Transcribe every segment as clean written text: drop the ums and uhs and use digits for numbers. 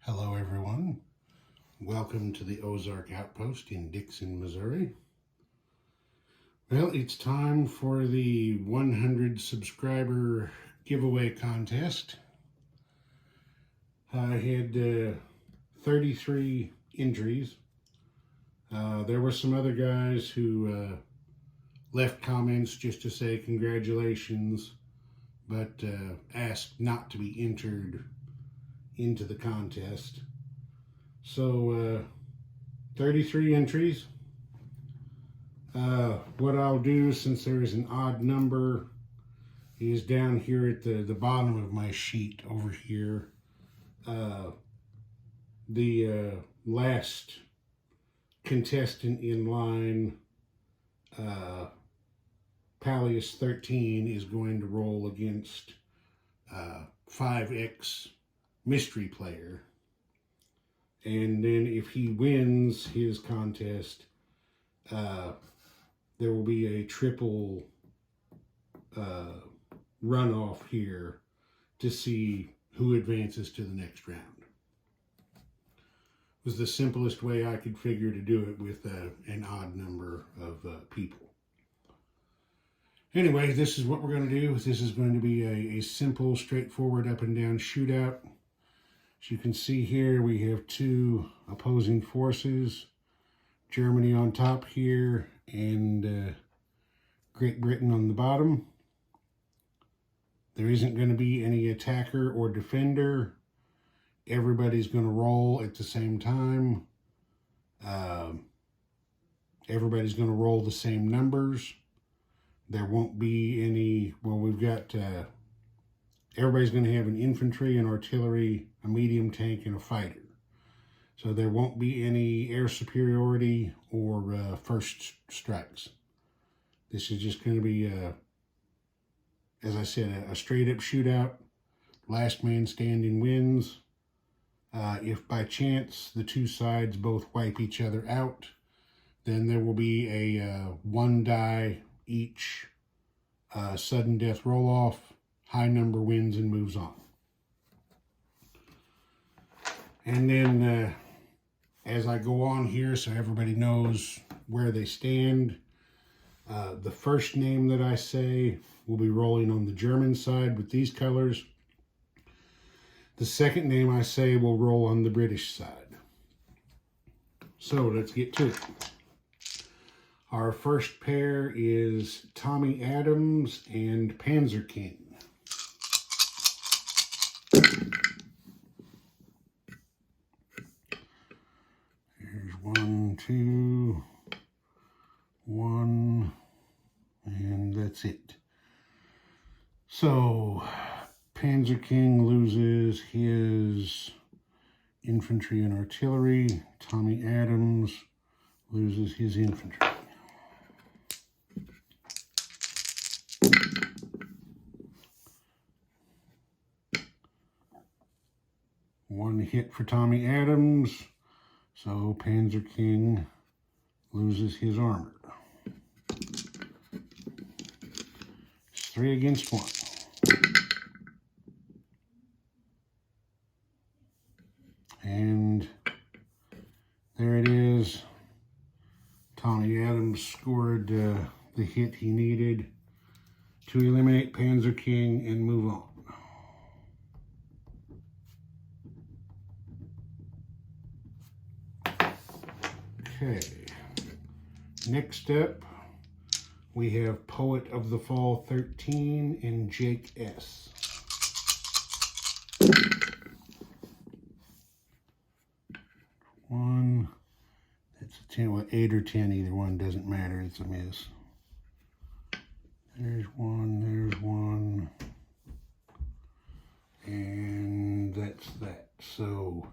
Hello everyone, welcome to the Ozark Outpost in Dixon, Missouri. Well, it's time for the 100 subscriber giveaway contest. I had 33 entries. There were some other guys who left comments just to say congratulations, but asked not to be entered into the contest. So 33 entries. What I'll do, since there is an odd number, is down here at the bottom of my sheet over here. The last contestant in line, Pallius 13, is going to roll against 5X Mystery Player. And then if he wins his contest, there will be a triple runoff here to see who advances to the next round. It was the simplest way I could figure to do it with an odd number of people. Anyway, this is what we're going to do. This is going to be a simple, straightforward up and down shootout. As you can see here, we have two opposing forces. Germany on top here, and Great Britain on the bottom. There isn't going to be any attacker or defender. Everybody's going to roll at the same time. Everybody's going to roll the same numbers. There won't be any, well, we've got, everybody's going to have an infantry, an artillery, a medium tank, and a fighter. So there won't be any air superiority or first strikes. This is just going to be, as I said, a straight up shootout. Last man standing wins. If by chance the two sides both wipe each other out, then there will be a 1 die each sudden death roll off. High number wins and moves on. And then as I go on here, so everybody knows where they stand, the first name that I say will be rolling on the German side with these colors. The second name I say will roll on the British side. So let's get to it. Our first pair is Tommy Adams and Panzer King. Here's 1, 2, 1, and that's it. So Panzer King loses his infantry and artillery. Tommy Adams loses his infantry. One hit for Tommy Adams, so Panzer King loses his armor. It's 3 against 1. And there it is. Tommy Adams scored the hit he needed to eliminate Panzer King and move on. Okay, next up we have Poet of the Fall 13 and Jake S. One, that's a 10, well, 8 or 10, either one, doesn't matter, it's a miss. There's one, and that's that. So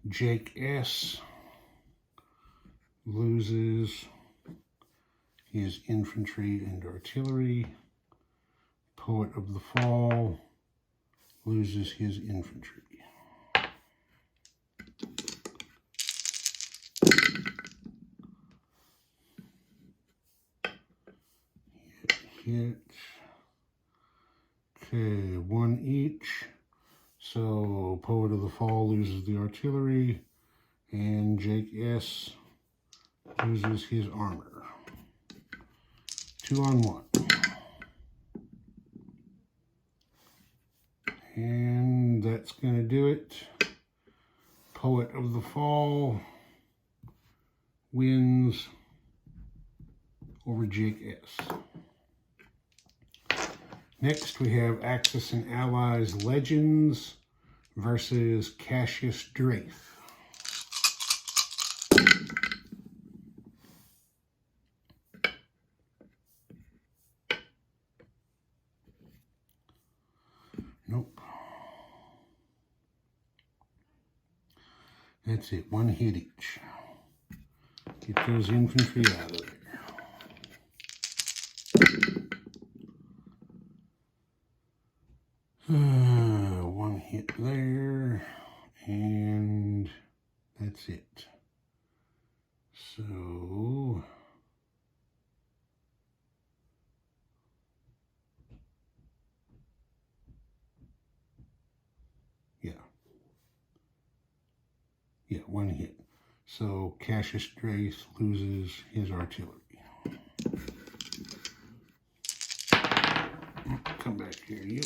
Jake S loses his infantry and artillery. Poet of the Fall loses his infantry. Hit. Okay, 1 each. So Poet of the Fall loses the artillery, and Jake S loses his armor. 2 on 1. And that's going to do it. Poet of the Fall wins over Jake S. Next, we have Axis and Allies Legends versus Cassius Drath. Nope. That's it. 1 hit each. Get those infantry out of there. 1 hit there, and that's it. So yeah, 1 hit. So Cassius Drath loses his artillery. Come back here, you.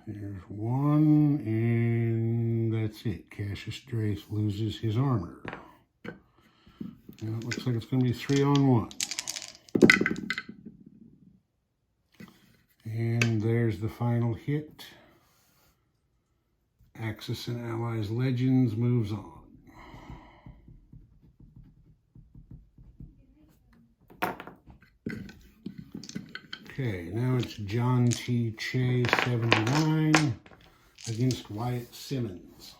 There's 1, and that's it. Cassius Drath loses his armor. Now it looks like it's going to be 3 on 1. And there's the final hit. Axis and Allies Legends moves on. Okay, now it's John T. Che 79 against Wyatt Simmons.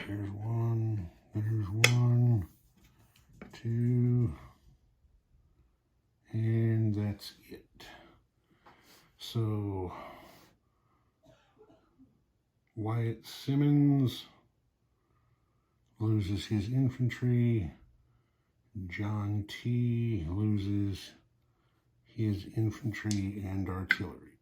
There's 1, there's 1, 2, and that's it. So Wyatt Simmons loses his infantry. John T. loses his infantry and artillery.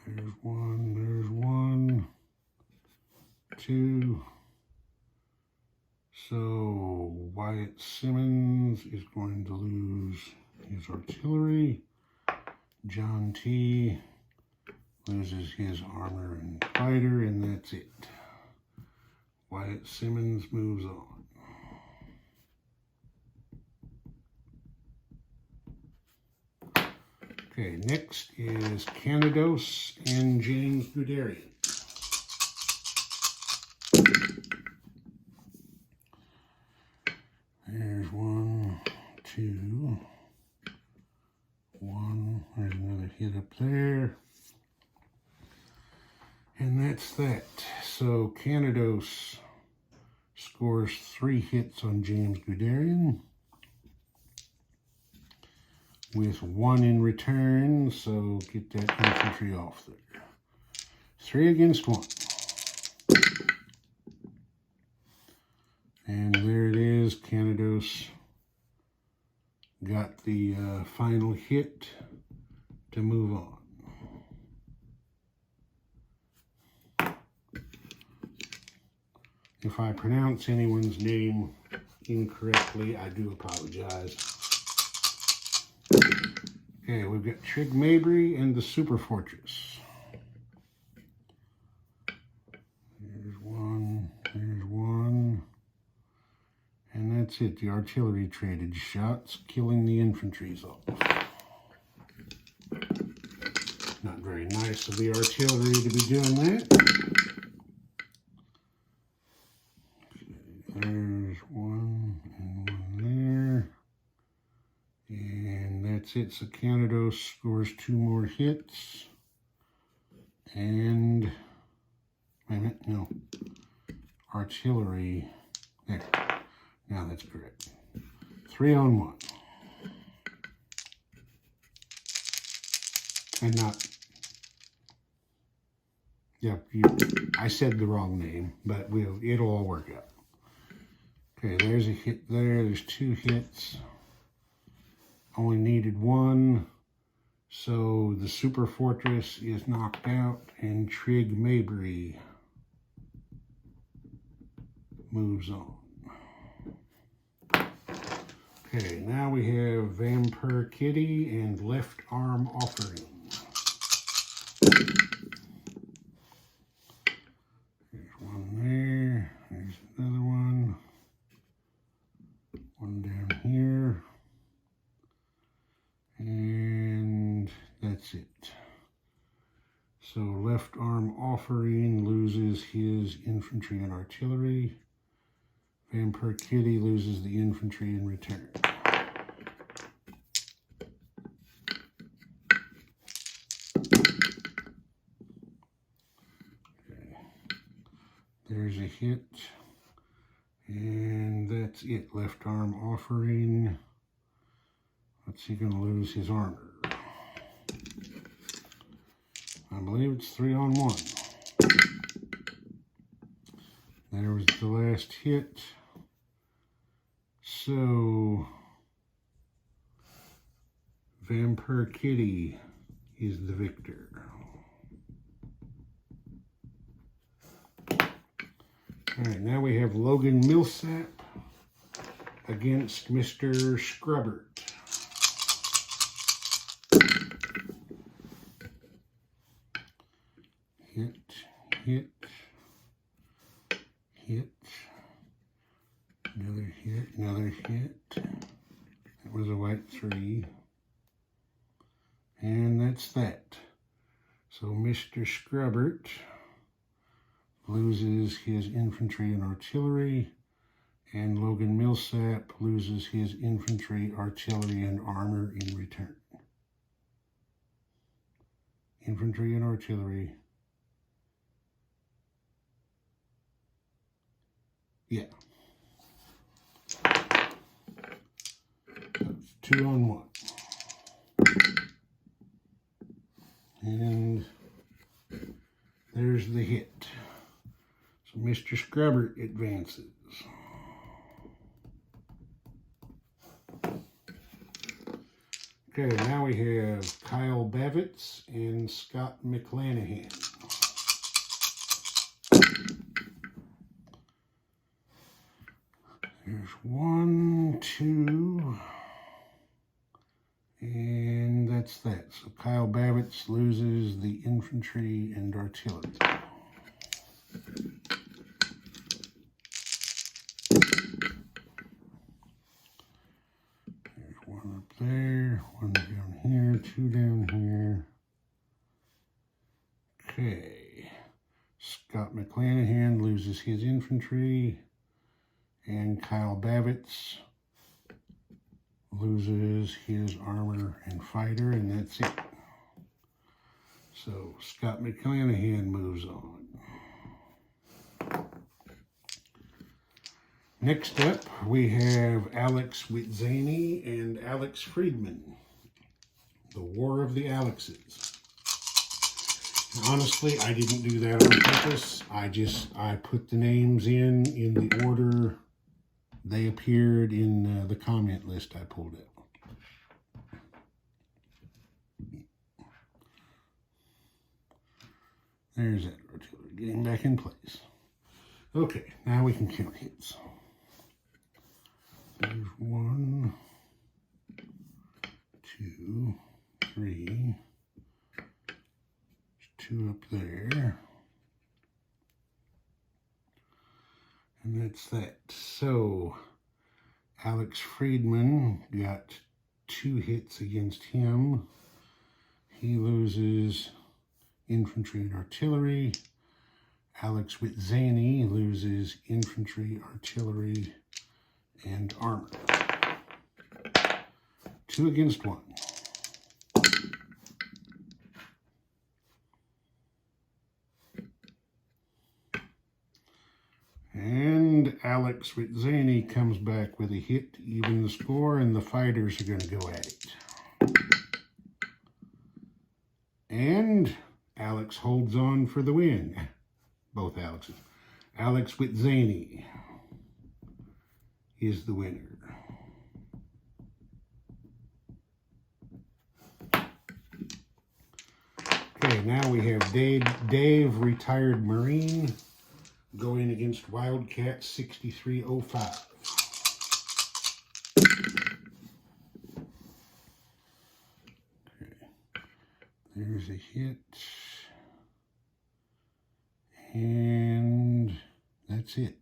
There's 1, 2. So Wyatt Simmons is going to lose his artillery. John T. loses his armor and fighter, and that's it. Wyatt Simmons moves on. Okay, next is Canados and James Guderian. There's 1, 2, 1. There's another hit up there. And that's that. So Canados scores 3 hits on James Guderian, with 1 in return, so get that infantry off there. 3 against 1. And there it is. Canados got the final hit to move on. If I pronounce anyone's name incorrectly, I do apologize. Okay, we've got Trig Mabry and the Super Fortress. There's 1, there's 1. And that's it. The artillery traded shots, killing the infantry's off. Not very nice of the artillery to be doing that. There's 1 and 1 there. And that's it. So Canados scores 2 more hits. And, wait a minute, no. Artillery, there. Now that's correct. 3 on 1. And Yeah, I said the wrong name, but it'll all work out. Okay, there's a hit there. There's 2 hits. Only needed 1. So the Super Fortress is knocked out, and Trig Mabry moves on. Okay, now we have Vampire Kitty and Left Arm Offering. There's one there. There's another one. One down here. And that's it. So Left Arm Offering loses his infantry and artillery. Vampire Kitty loses the infantry in return. Okay. There's a hit. And that's it. Left Arm Offering. What's he going to lose? His armor. I believe it's 3-on-1. There was the last hit. So, Vampire Kitty is the victor. Alright, now we have Logan Millsap against Mr. Scrubbert. Hit, hit, hit, another hit, another hit. That was a white 3. And that's that. So Mr. Scrubbert loses his infantry and artillery, and Logan Millsap loses his infantry, artillery, and armor in return. Infantry and artillery. Yeah. 2-on-1. And there's the hit. So Mr. Scrubbert advances. Okay, now we have Kyle Bavitz and Scott McClanahan. There's 1, 2, and that's that. So Kyle Bavitz loses the infantry and artillery. There's 1 up there, 1 down here, 2 down here. Okay. Scott McClanahan loses his infantry, and Kyle Bavitz loses his armor and fighter, and that's it. So Scott McClanahan moves on. Next up, we have Alex Witzany and Alex Friedman. The War of the Alexes. Honestly, I didn't do that on purpose. I put the names in the order they appeared in the comment list I pulled out. There's that artillery getting back in place. Okay, now we can count hits. There's 1, 2, 3. 2 up there. And that's that. So, Alex Friedman got 2 hits against him. He loses infantry and artillery. Alex Witzany loses infantry, artillery, and armor. 2 against 1. And Alex Witzany comes back with a hit to even the score, and the fighters are going to go at it. And Alex Alex holds on for the win. Both Alexes. Alex Witzani is the winner. Okay, now we have Dave, retired Marine, going against Wildcat 6305. Okay, there's a hit. And that's it.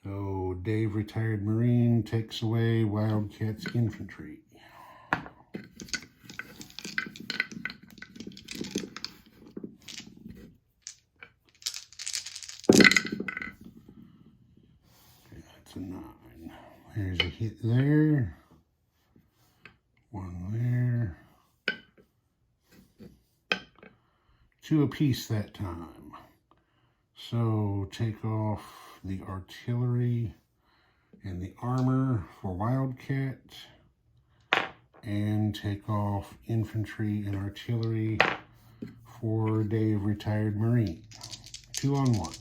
So Dave, retired Marine, takes away Wildcat's infantry. That's a 9. There's a hit there. 1 there. 2 apiece that time. So take off the artillery and the armor for Wildcat, and take off infantry and artillery for Dave, retired Marine. 2 on 1.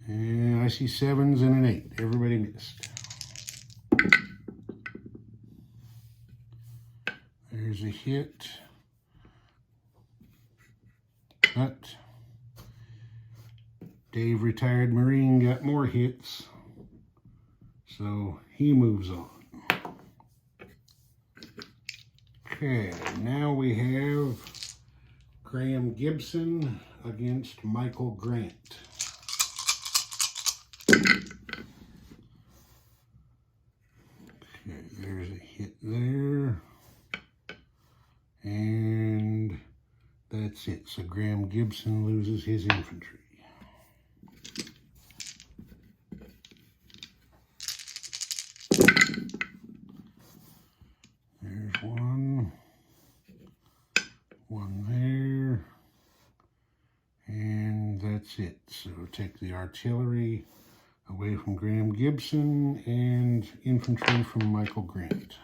And I see 7s and an 8. Everybody missed. There's a hit. But Dave, retired Marine, got more hits, so he moves on. Okay, now we have Graham Gibson against Michael Grant. Okay, there's a hit there. And that's it. So Graham Gibson loses his infantry. There's 1. 1 there. And that's it. So take the artillery away from Graham Gibson and infantry from Michael Grant.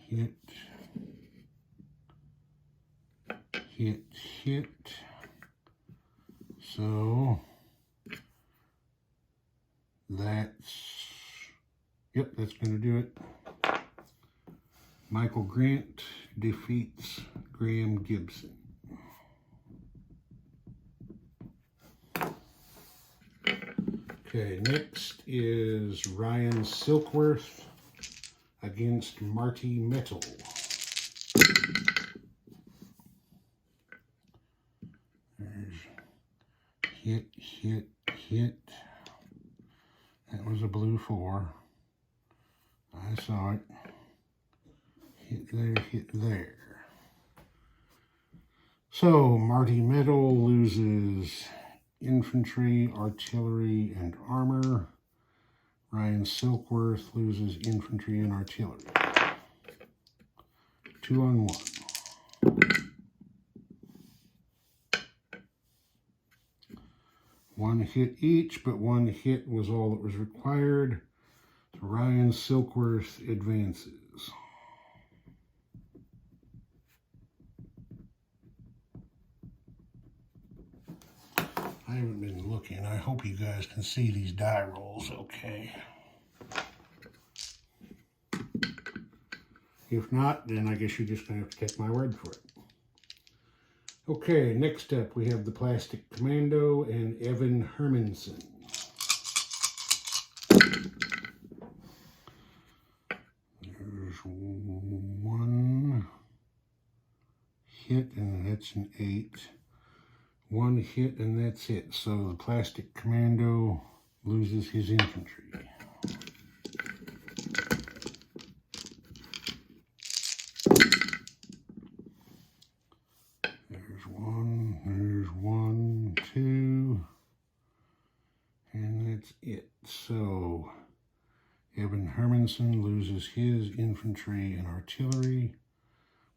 Hit, hit, hit. So that's going to do it. Michael Grant defeats Graham Gibson. Okay, next is Ryan Silkworth against Marty Metal. There's hit, hit, hit. That was a blue 4. I saw it. Hit there, hit there. So Marty Metal loses infantry, artillery, and armor. Ryan Silkworth loses infantry and artillery. 2 on 1. One hit each, but 1 hit was all that was required. So Ryan Silkworth advances. I haven't been looking. I hope you guys can see these die rolls okay. If not, then I guess you're just going to have to take my word for it. Okay, next up we have the Plastic Commando and Evan Hermanson. There's 1 hit, and that's an 8. 1 hit, and that's it. So the Plastic Commando loses his infantry. There's 1, 2, and that's it. So Evan Hermanson loses his infantry and artillery.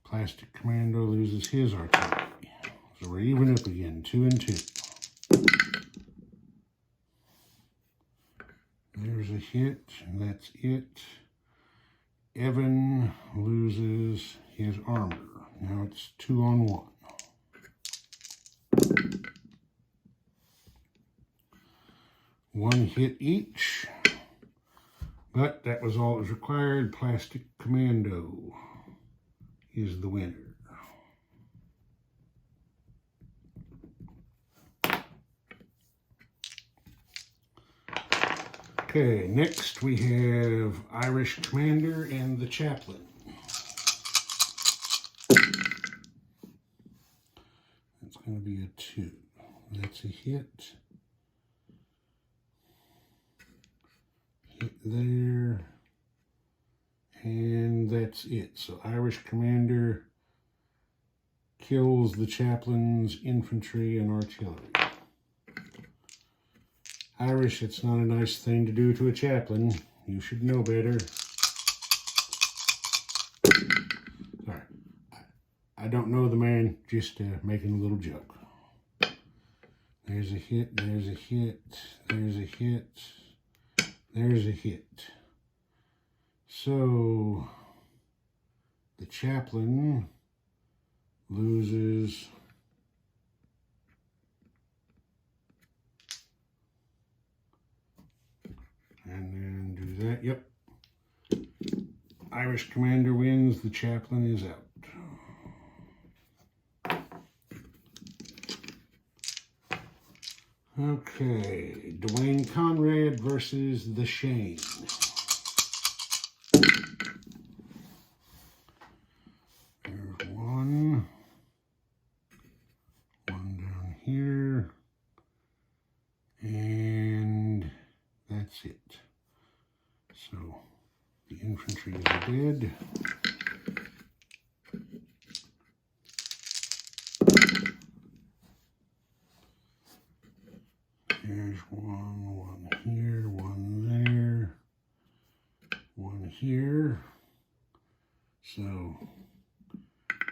Plastic Commando loses his artillery. So we're even up again, 2 and 2. There's a a hit, and that's it. Evan loses his armor. Now it's 2-on-1. One hit each, but that was all that was required. Plastic Commando is the winner. Okay, next we have Irish Commander and the Chaplain. That's going to be a 2. That's a hit. Hit there. And that's it. So Irish Commander kills the Chaplain's infantry and artillery. Irish, it's not a nice thing to do to a chaplain. You should know better. Sorry. I don't know the man, just making a little joke. There's a hit, there's a hit, there's a hit, there's a hit. So, the chaplain loses and then do that. Yep. Irish Commander wins. The Chaplain is out. Okay. Dwayne Conrad versus the Shane. There's one. One down here. And that's it. So the infantry is dead. There's one here, one there, one here. So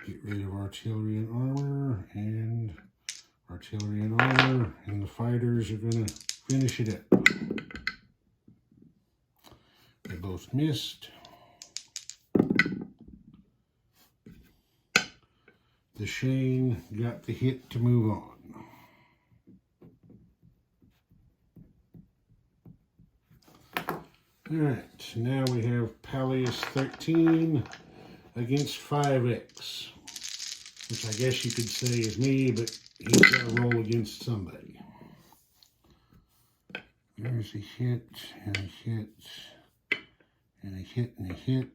get rid of artillery and armor, and artillery and armor, and the fighters are going to finish it up. They both missed. The Shane got the hit to move on. Alright, now we have Pallius 13 against 5X, which I guess you could say is me, but he's got to roll against somebody. There's a hit, and a hit, and a hit, and a hit.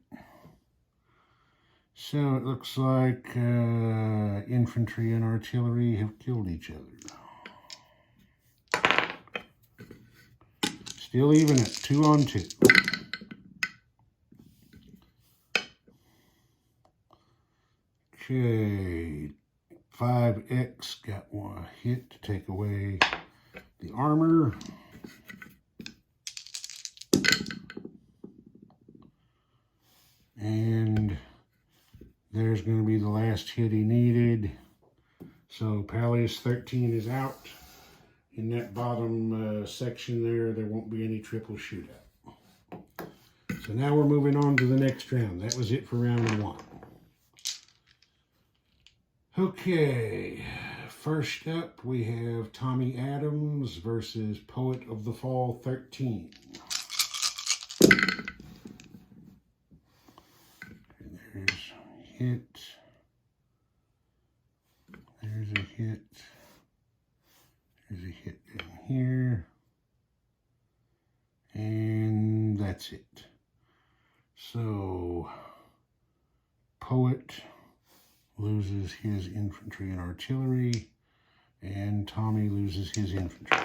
So it looks like infantry and artillery have killed each other. Still even at 2-on-2. Okay, 5X got one hit to take away the armor. And there's going to be the last hit he needed. So Pallius 13 is out. In that bottom section there won't be any triple shootout. So now we're moving on to the next round. That was it for round 1. Okay, first up we have Tommy Adams versus Poet of the Fall 13. There's a hit. There's a hit. There's a hit down here. And that's it. So, Poet loses his infantry and artillery, and Tommy loses his infantry.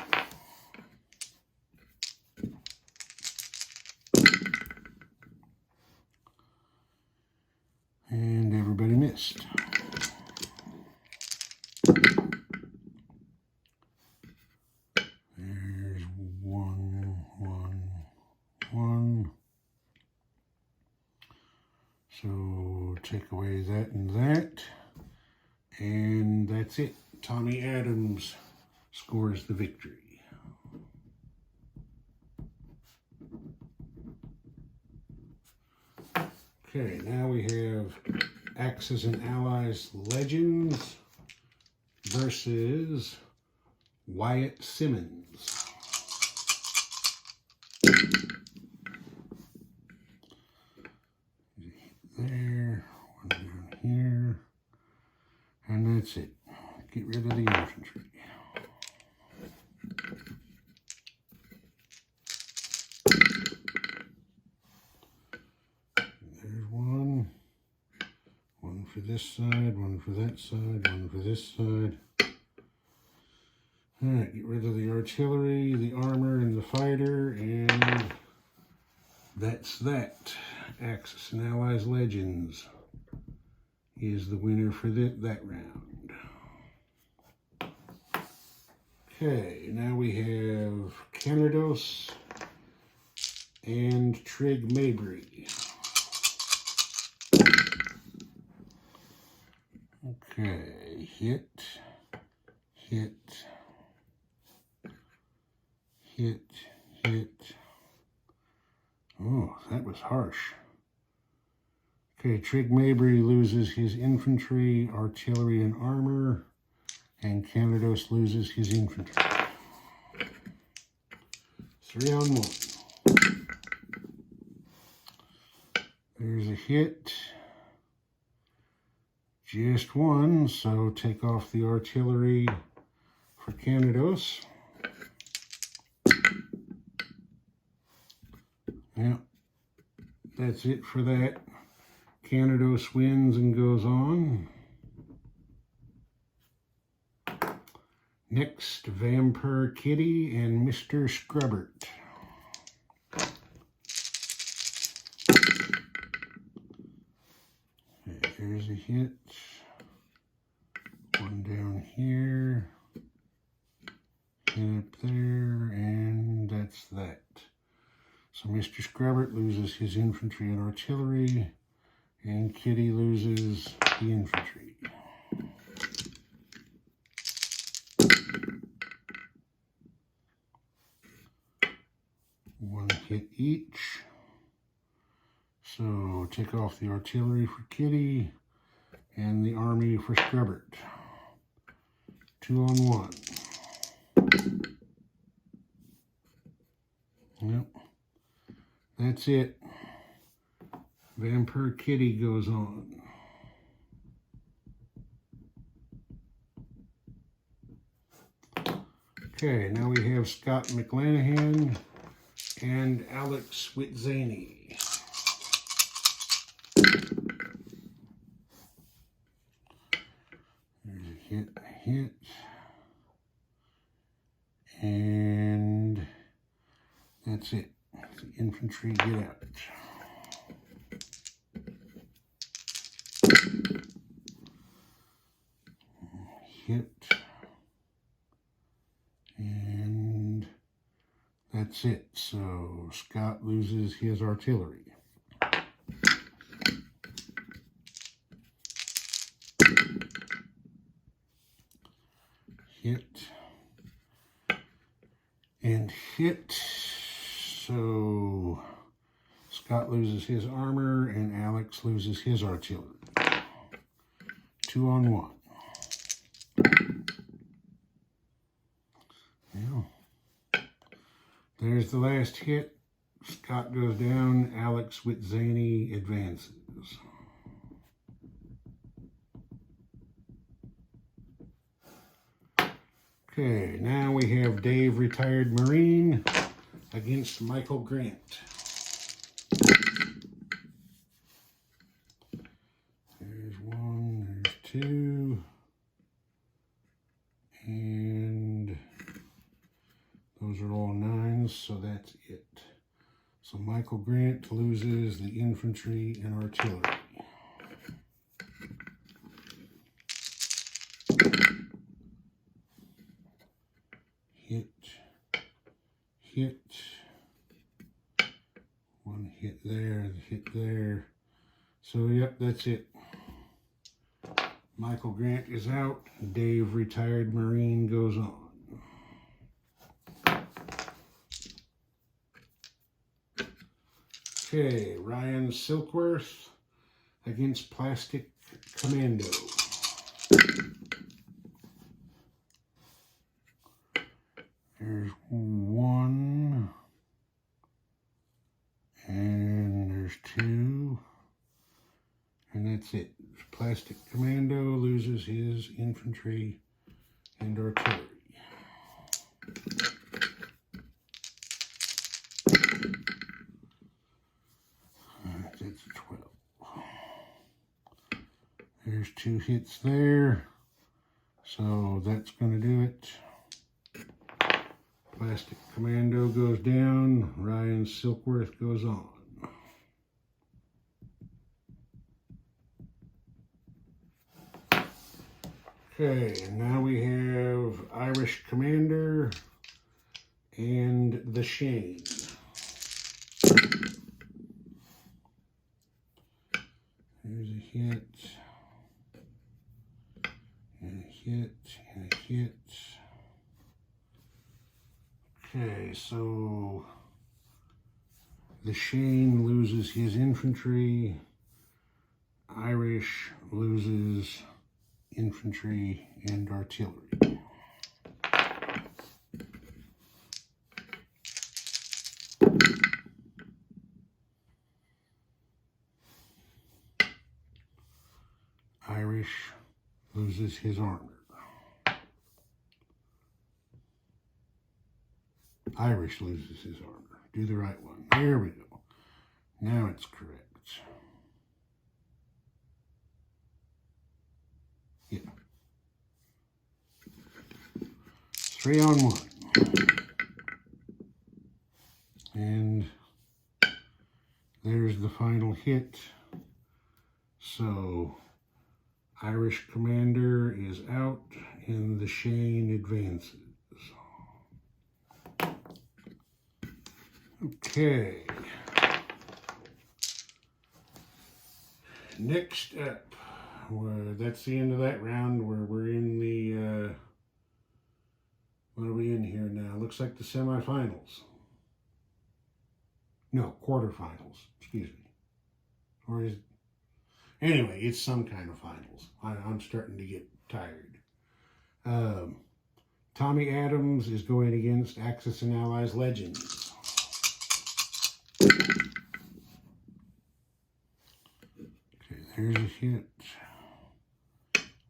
And everybody missed. There's one. So take away that and that. And that's it. Tommy Adams scores the victory. Okay, now we have Axis and Allies Legends versus Wyatt Simmons. There, one down here, and that's it. Get rid of the infantry. There's one for this side, one for that side, one for this side. All right, get rid of the artillery, the armor, and the fighter, and that's that. Axis and Allies Legends is the winner for that round. Okay, now we have Canados and Trig Mabry. Okay, hit, hit, hit, hit. Oh, that was harsh. Okay, Trig Mabry loses his infantry, artillery, and armor, and Canados loses his infantry. 3-on-1. There's a hit. Just one, so take off the artillery for Canados. Yeah, that's it for that. Canados wins and goes on. Next, Vampire Kitty and Mr. Scrubbert. Okay, there's a hit. One down here. Hit up there, and that's that. So Mr. Scrubbert loses his infantry and artillery, and Kitty loses the infantry. One hit each. So take off the artillery for Kitty and the army for Scrubbert. 2-on-1. Yep. That's it. Vampire Kitty goes on. Okay, now we have Scott McLanahan and Alex Witzaney. There's a hit, and that's it. The infantry get out. Hit, and that's it. So Scott loses his artillery. Hit and hit. So Scott loses his armor and Alex loses his artillery. 2-on-1. Yeah. There's the last hit. Scott goes down. Alex Witzaney advances. Okay, now we have Dave, retired Marine, against Michael Grant. There's one, there's two, and those are all 9s, so that's it. So Michael Grant loses the infantry and artillery. Hit, hit, one hit there, hit there. So yep, that's it. Michael Grant is out. Dave, retired Marine, goes on. Okay, Ryan Silkworth against Plastic Commando. There's one, and there's two, and that's it. Plastic Commando loses his infantry and artillery. That's 12. There's 2 hits there, so that's going to do it. Plastic Commando goes down, Ryan Silkworth goes on. Okay, and now we have Irish Commander and the Shane. There's a hit, and a hit, and a hit. Okay, so the Shane loses his infantry, Irish loses infantry and artillery. Irish loses his armor. Irish loses his armor. Do the right one. There we go. Now it's correct. Yeah. 3-on-1. And there's the final hit. So Irish Commander is out and the Shane advances. Okay. Next up, that's the end of that round where we're in the, what are we in here now? Looks like the semifinals. No, quarterfinals, excuse me. Or is, anyway, it's some kind of finals. I'm starting to get tired. Tommy Adams is going against Axis and Allies Legends. Okay, there's a hit.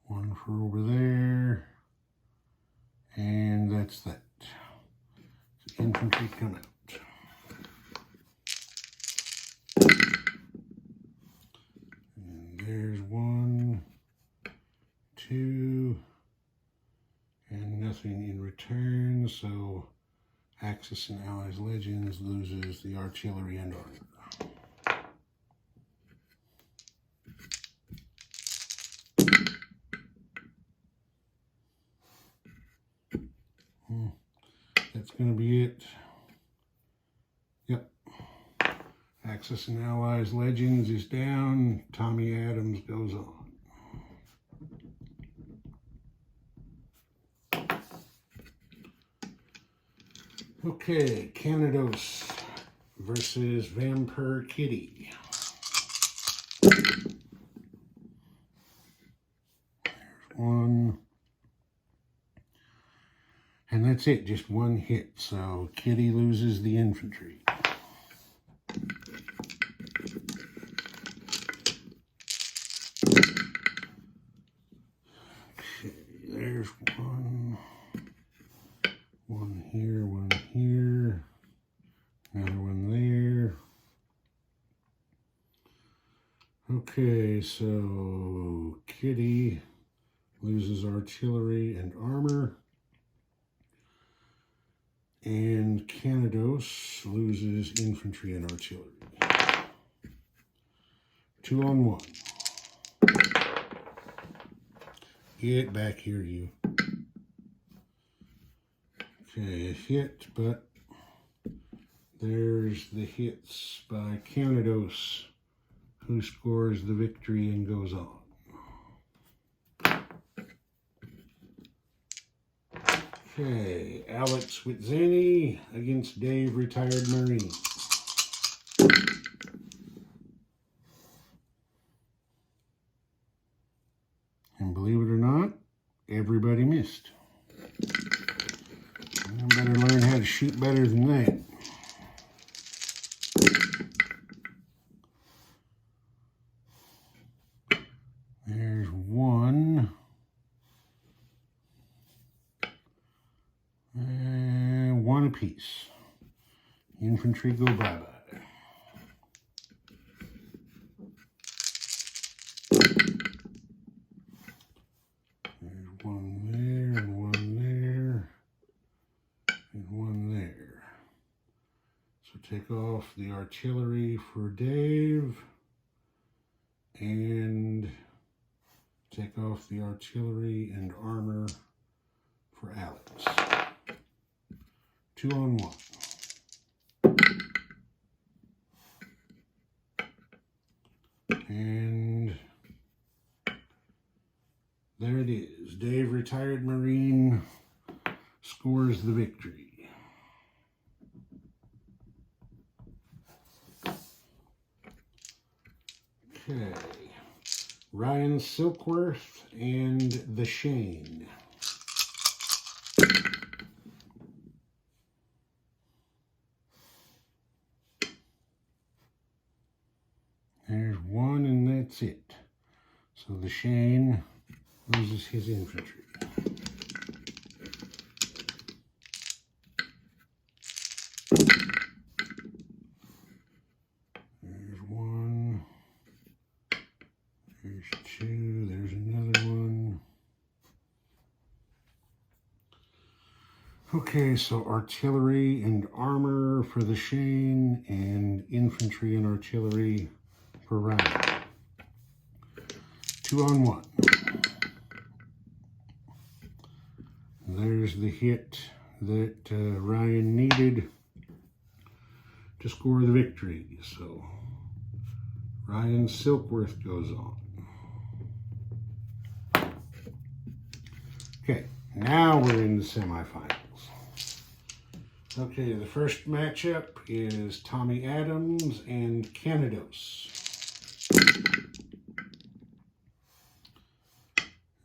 One for over there. And that's that. So infantry come out. And there's 1, 2, and nothing in return. So Axis and Allies Legends loses the artillery and armor. That's going to be it. Yep. Axis and Allies Legends is down. Tommy Adams goes on. Okay, Canados versus Vampire Kitty. There's one. And that's it, just one hit. So Kitty loses the infantry. Okay, there's one. One here, another one there. Okay, so Kitty loses artillery and armor. And Canados loses infantry and artillery. 2-on-1. Get back here, you. Okay, a hit, but there's the hits by Canados, who scores the victory and goes on. Okay, Alex Witzani against Dave, Retired Marine. And believe it or not, everybody missed. I better learn how to shoot better than that. There's one. And one apiece. Infantry go bye-bye. There's one there, and one there, and one there. So take off the artillery for Dave, and take off the artillery and armor for Alex. 2 on 1. And there it is. Dave, retired Marine, scores the victory. Okay. Ryan Silkworth and the Shane. There's one, and that's it. So the Shane loses his infantry. There's one. There's two. There's another one. Okay, so artillery and armor for the Shane, and infantry and artillery for Ryan. 2 on 1. There's the hit that Ryan needed to score the victory. So Ryan Silkworth goes on. Okay, now we're in the semifinals. Okay, the first matchup is Tommy Adams and Canados.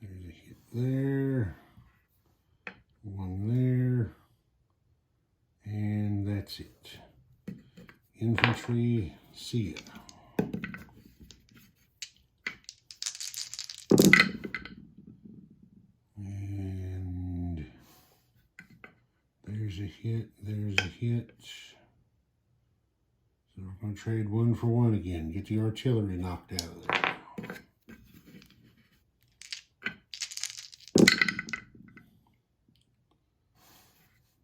There's a hit there, one there, and that's it. Infantry, see ya. And there's a hit, there's a hit. So we're going to trade 1 for 1 again. Get the artillery knocked out of there.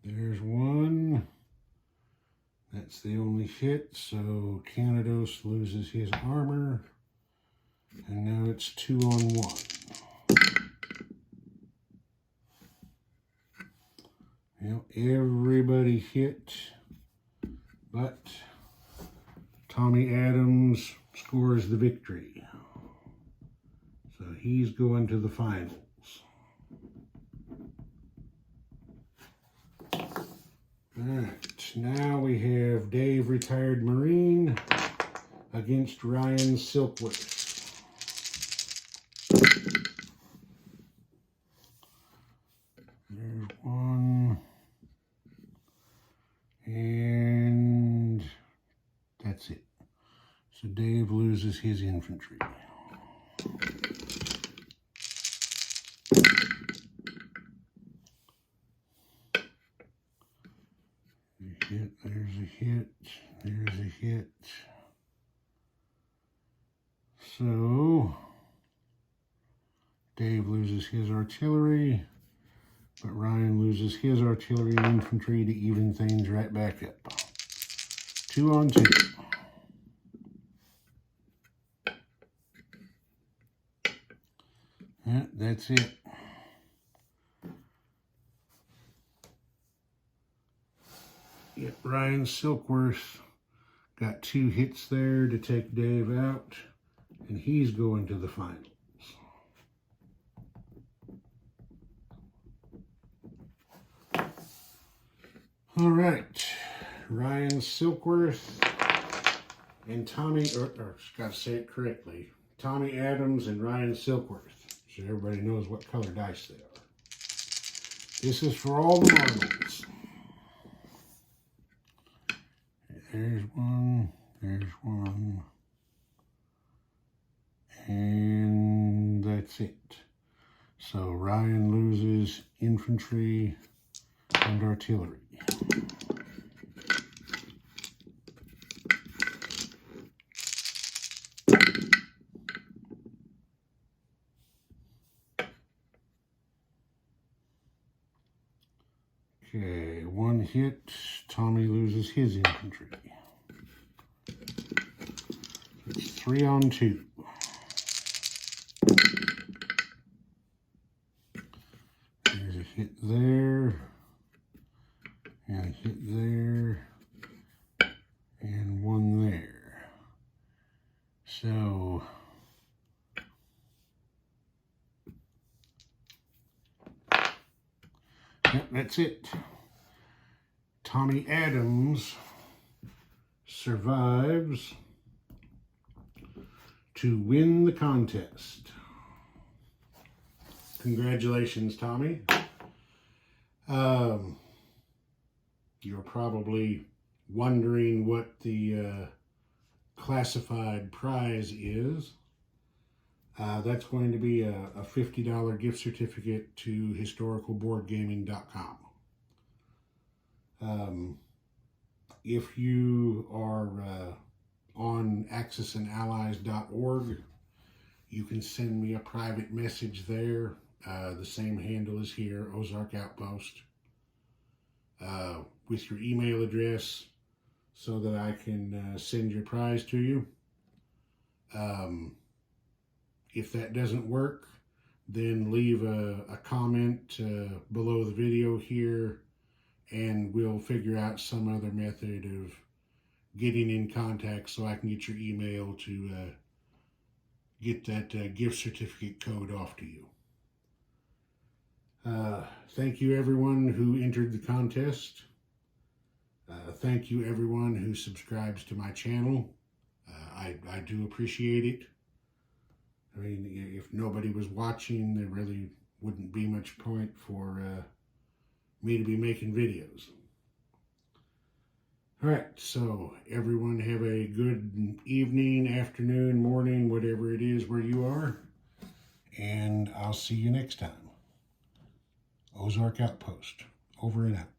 There's one. That's the only hit, so Canados loses his armor. And now it's 2 on 1. Well, everybody hit, but Tommy Adams scores the victory. So he's going to the finals. Alright, now we have Dave, retired Marine, against Ryan Silkworth. There's one. And that's it. So Dave loses his infantry. There's a hit, there's a hit. So Dave loses his artillery, but Ryan loses his artillery and infantry to even things right back up. 2 on 2. Yeah, that's it. Yep, Ryan Silkworth got 2 hits there to take Dave out, and he's going to the finals. All right, Ryan Silkworth and Tommy, or gotta say it correctly, Tommy Adams and Ryan Silkworth. so everybody knows what color dice they are. This is for all the marbles. There's one, and that's it. So Ryan loses infantry and artillery. Okay, one hit, Tommy loses his infantry. It's 3 on 2. There's a hit there, and a hit there, and one there. So, yep, that's it. Tommy Adams survives to win the contest. Congratulations, Tommy. You're probably wondering what the classified prize is. That's going to be a $50 gift certificate to historicalboardgaming.com. If you are on axisandallies.org, you can send me a private message there. The same handle is here, Ozark Outpost, with your email address so that I can send your prize to you. If that doesn't work, then leave a comment below the video here, and we'll figure out some other method of getting in contact so I can get your email to get that gift certificate code off to you. Thank you everyone who entered the contest. Thank you everyone who subscribes to my channel. I do appreciate it. I mean, if nobody was watching, there really wouldn't be much point for me to be making videos. All right, so everyone have a good evening, afternoon, morning, whatever it is where you are, and I'll see you next time. Ozark Outpost, over and out.